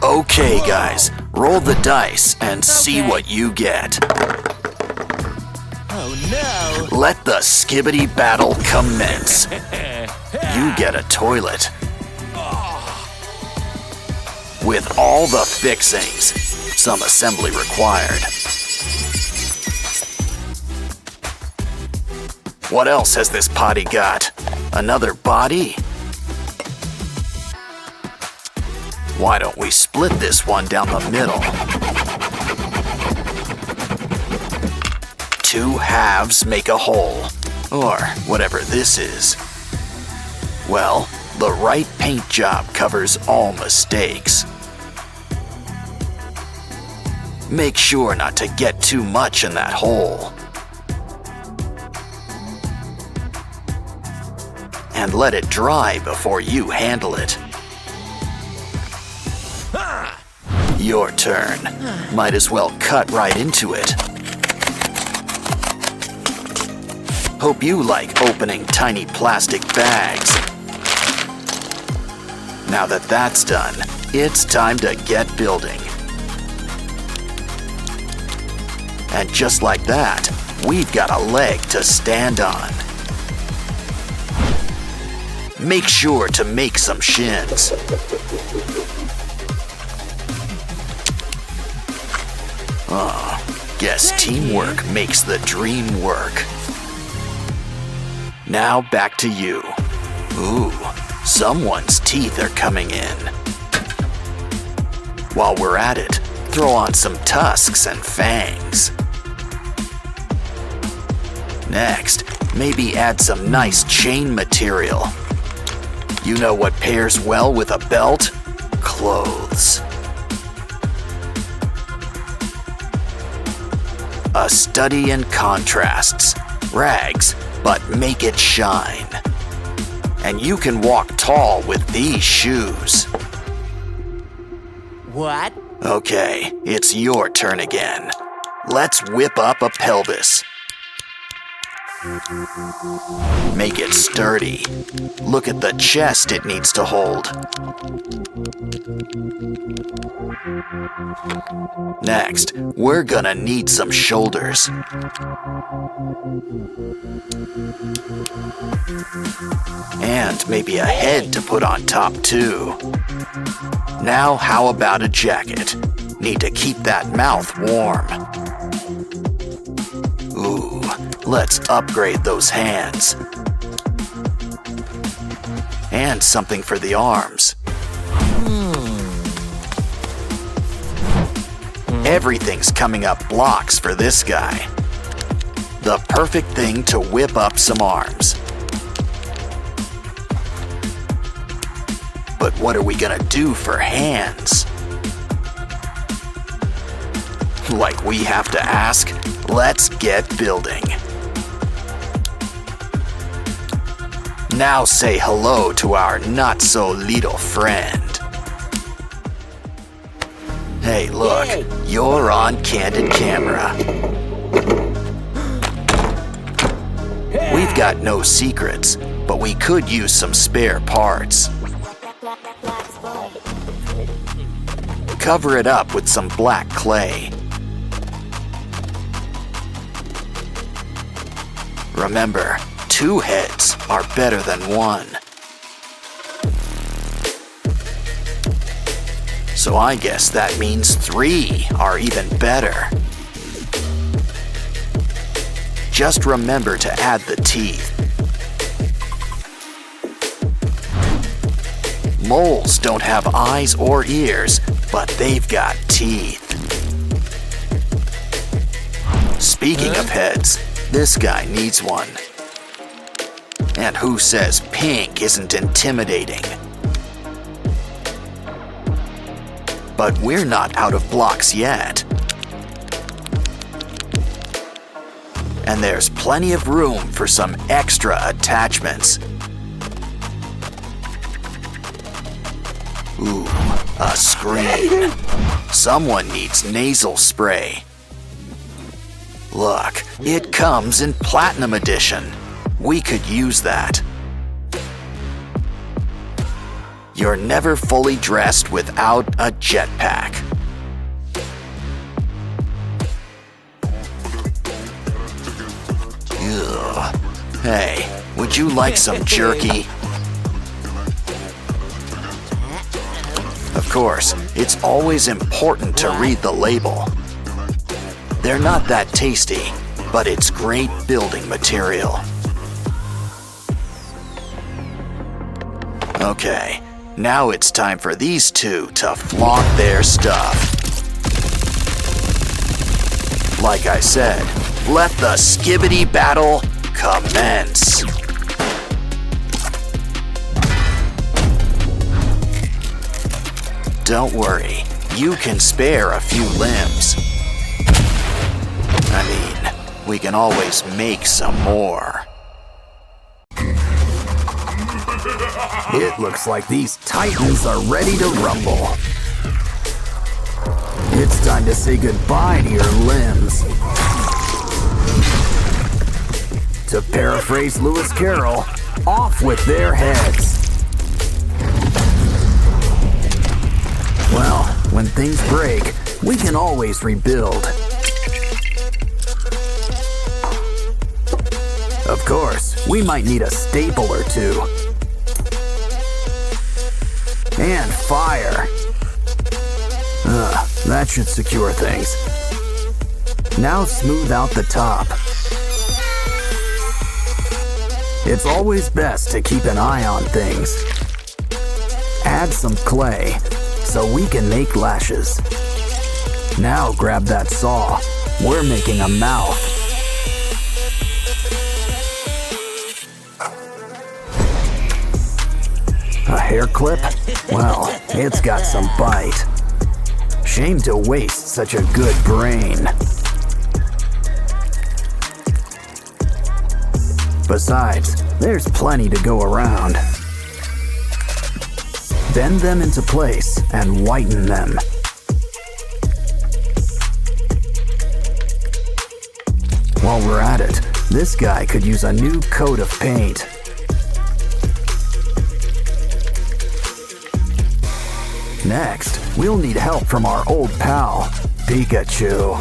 Okay, guys, roll the dice and see what you get. Oh no! Let the Skibidi battle commence. You get a toilet. With all the fixings, some assembly required. What else has this potty got? Another body? Why don't we split this one down the middle? Two halves make a whole, or whatever this is. Well, the right paint job covers all mistakes. Make sure not to get too much in that hole. And let it dry before you handle it. Your turn. Might as well cut right into it. Hope you like opening tiny plastic bags. Now that that's done, it's time to get building. And just like that, we've got a leg to stand on. Make sure to make some shins. Guess teamwork makes the dream work. Now back to you. Ooh, someone's teeth are coming in. While we're at it, throw on some tusks and fangs. Next, maybe add some nice chain material. You know what pairs well with a belt? Clothes. A study in contrasts. Rags, but make it shine. And you can walk tall with these shoes. What? Okay, it's your turn again. Let's whip up a pelvis. Make it sturdy. Look at the chest it needs to hold. Next, we're gonna need some shoulders. And maybe a head to put on top too. Now how about a jacket? Need to keep that mouth warm. Ooh, let's upgrade those hands. And something for the arms. Everything's coming up blocks for this guy. The perfect thing to whip up some arms. But what are we gonna do for hands? Like we have to ask? Let's get building. Now say hello to our not-so-little friend. Hey, look, you're on candid camera. We've got no secrets, but we could use some spare parts. Cover it up with some black clay. Remember, 2 heads are better than 1. So I guess that means 3 are even better. Just remember to add the teeth. Moles don't have eyes or ears, but they've got teeth. Speaking of heads, this guy needs one. And who says pink isn't intimidating? But we're not out of blocks yet. And there's plenty of room for some extra attachments. Ooh, a screen. Someone needs nasal spray. Look, it comes in Platinum Edition. We could use that. You're never fully dressed without a jetpack. Ugh. Hey, would you like some jerky? Of course, it's always important to read the label. They're not that tasty, but it's great building material. Okay, now it's time for these two to flaunt their stuff. Like I said, let the Skibidi battle commence. Don't worry, you can spare a few limbs. I mean, we can always make some more. It looks like these titans are ready to rumble. It's time to say goodbye to your limbs. To paraphrase Lewis Carroll, off with their heads. Well, when things break, we can always rebuild. Of course, we might need a staple or two. And fire. That should secure things. Now smooth out the top. It's always best to keep an eye on things. Add some clay so we can make lashes. Now grab that saw. We're making a mouth. A hair clip? Well, it's got some bite. Shame to waste such a good brain. Besides, there's plenty to go around. Bend them into place and whiten them. While we're at it, this guy could use a new coat of paint. Next, we'll need help from our old pal, Pikachu.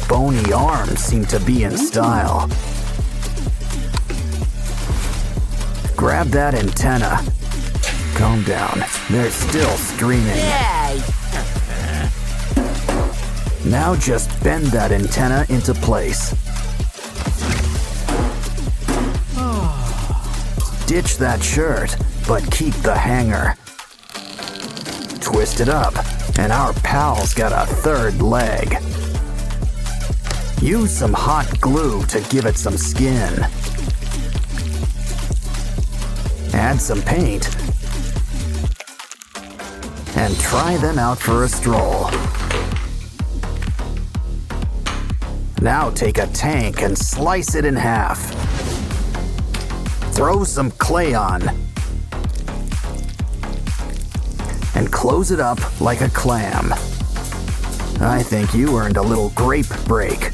Bony arms seem to be in style. Grab that antenna. Calm down, they're still streaming. Now just bend that antenna into place. Ditch that shirt, but keep the hanger. Twist it up, and our pal's got a third leg. Use some hot glue to give it some skin. Add some paint. And try them out for a stroll. Now take a tank and slice it in half. Throw some clay on. And close it up like a clam. I think you earned a little grape break.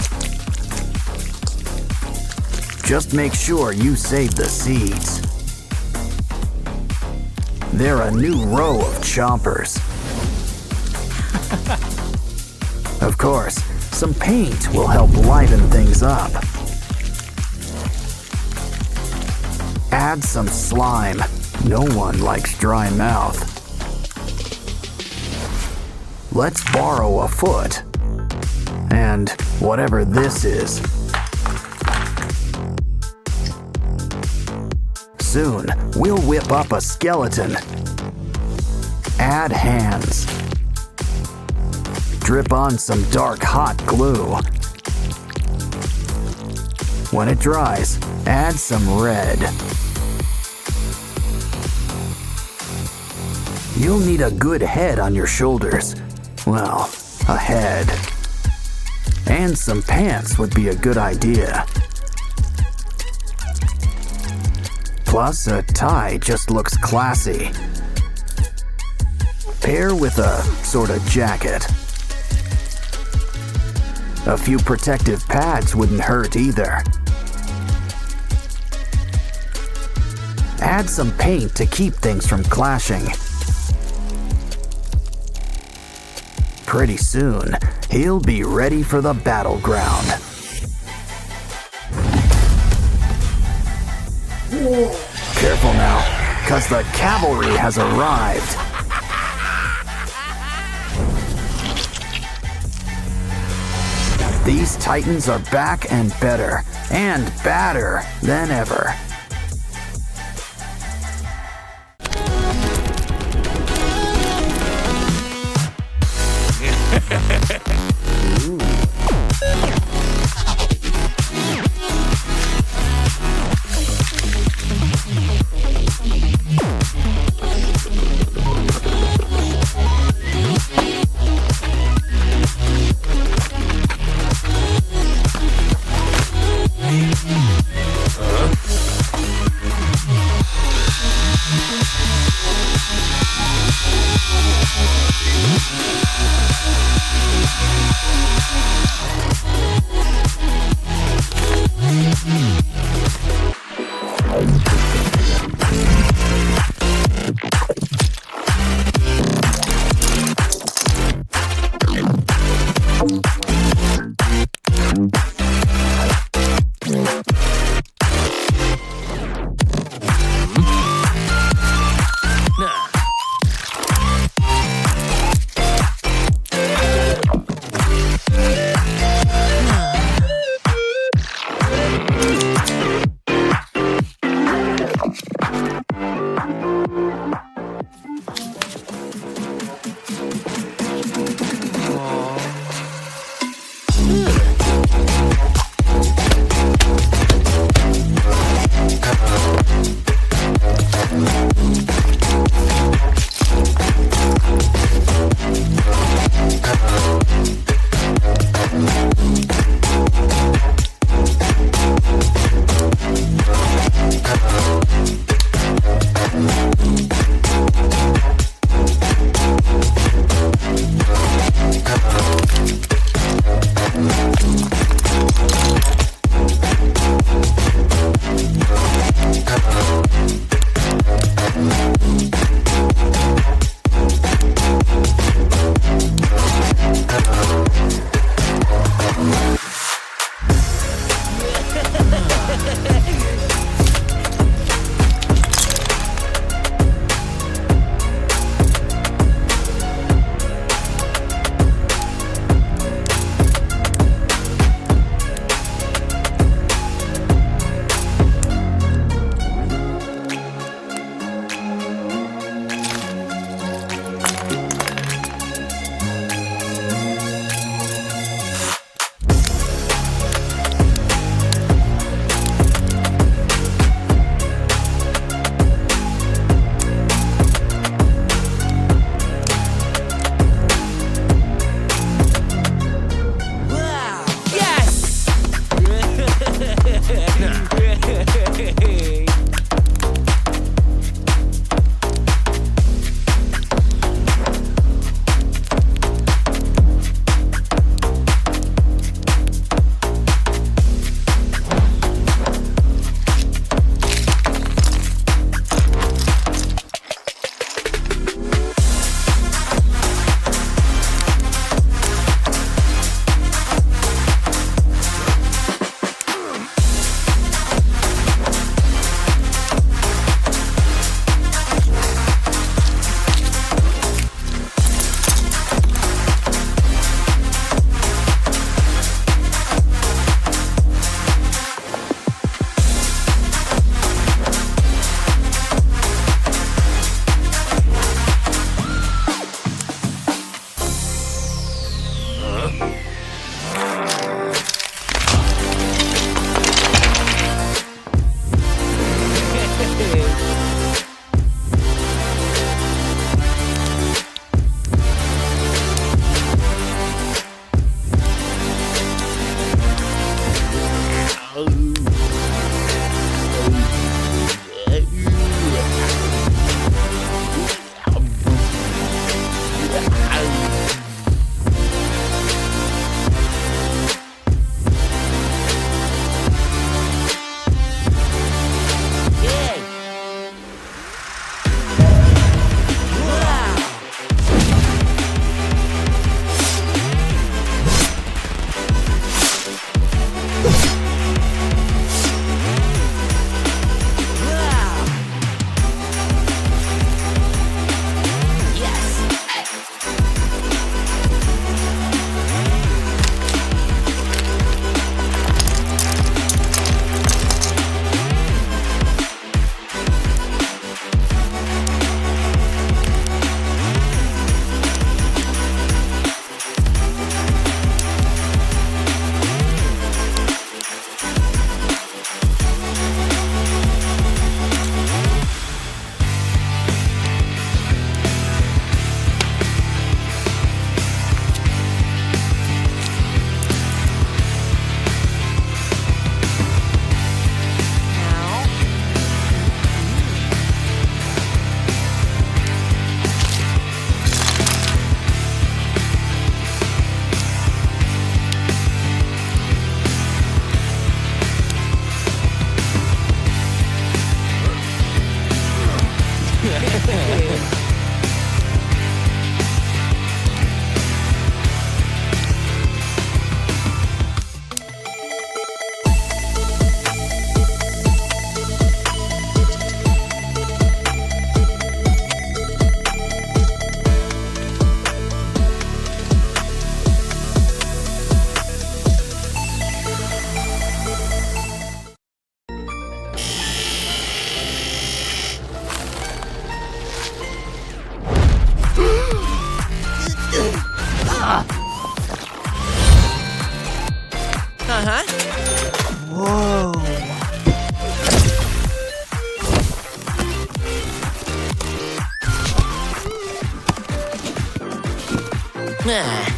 Just make sure you save the seeds. They're a new row of chompers. Of course, some paint will help liven things up. Add some slime. No one likes dry mouth. Let's borrow a foot. And whatever this is. Soon, we'll whip up a skeleton. Add hands. Drip on some dark hot glue. When it dries, add some red. You'll need a good head on your shoulders. Well, a head. And some pants would be a good idea. Plus, a tie just looks classy. Pair with a sort of jacket. A few protective pads wouldn't hurt either. Add some paint to keep things from clashing. Pretty soon, he'll be ready for the battleground. Careful now, 'cause the cavalry has arrived. These titans are back and better, and badder than ever. Huh?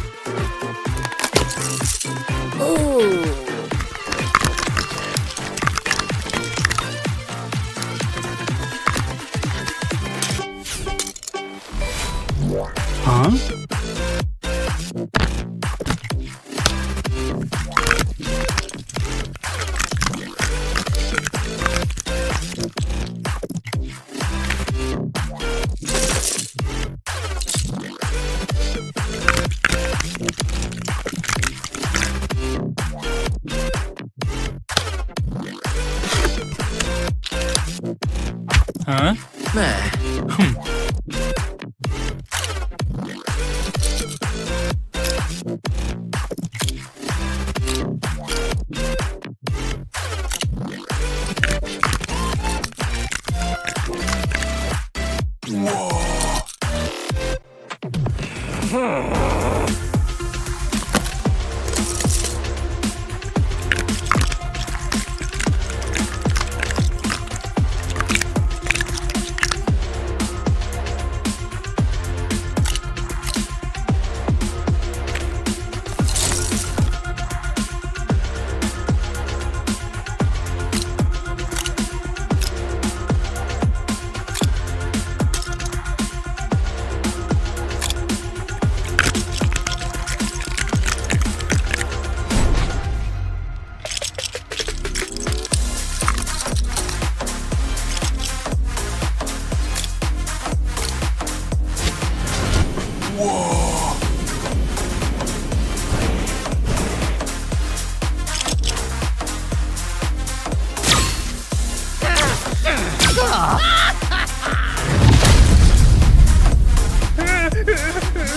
Huh?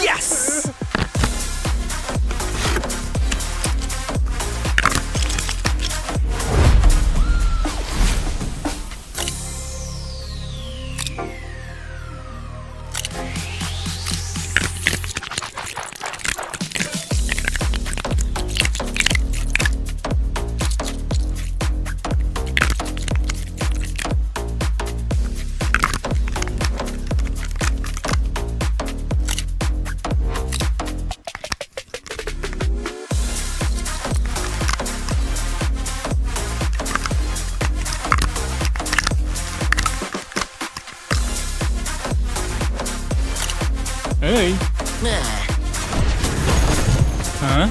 Yes! Hey. Huh?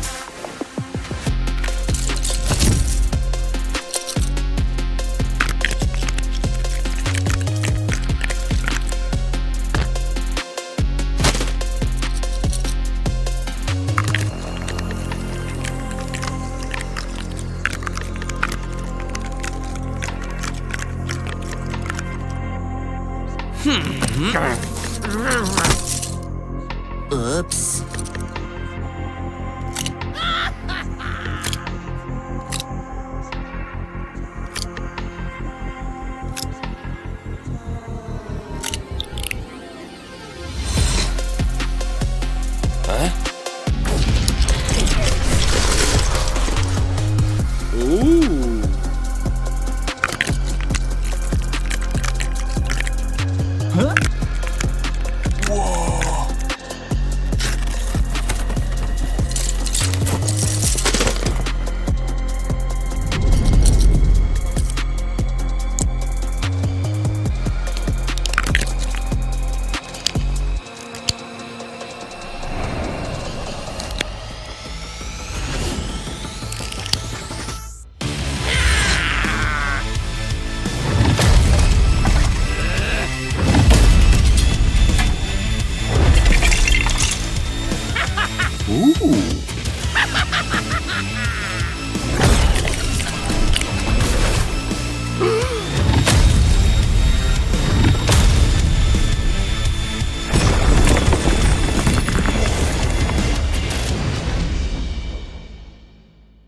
Oops. Huh? Ooh. Huh? Ooh.